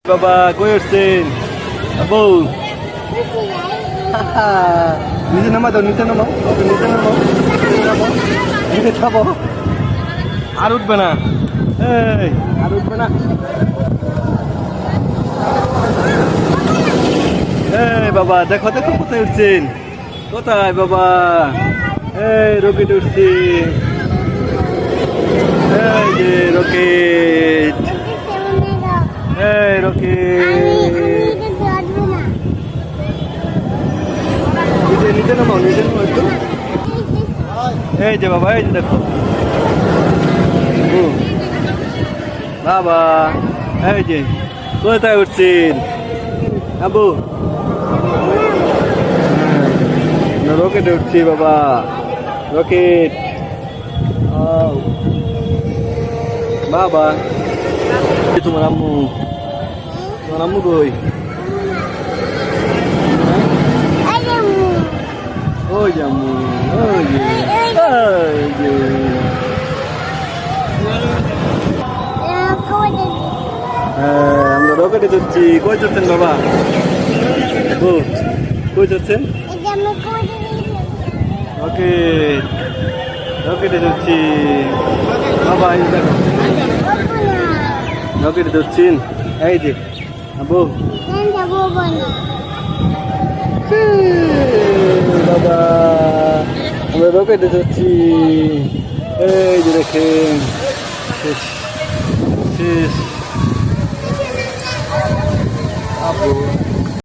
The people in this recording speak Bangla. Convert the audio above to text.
বাবা কই উঠছেন আবু নিচে নামা দাও নিচে নামাও নিচে নামাও নিচে খাবো আর উঠবে না এই আর উঠবে না এই বাবা দেখো দেখো কোথায় উঠছেন কোথায় বাবা এই রকেট উঠছি এই যে রকেট এই রকেট নিচে নামাও নিচে নামাও একটু এই যে বাবা এই যে দেখো বাবা এই যে কোথায় উঠছেন আবু রকেটে উঠছি বাবা রকেট বাবা তোমার আম্মু কই ওই যে আম্মু ওই যে আমরা রকেটে যাচ্ছি কই যাচ্ছেন বাবা কই যাচ্ছেন রকেট রকেটে যাচ্ছি বাবা এই দেখো রকেটে যাচ্ছেন এই যে আবু বাবা আমরা রকেটে যাচ্ছি এই যে দেখেন শেষ শেষ আবু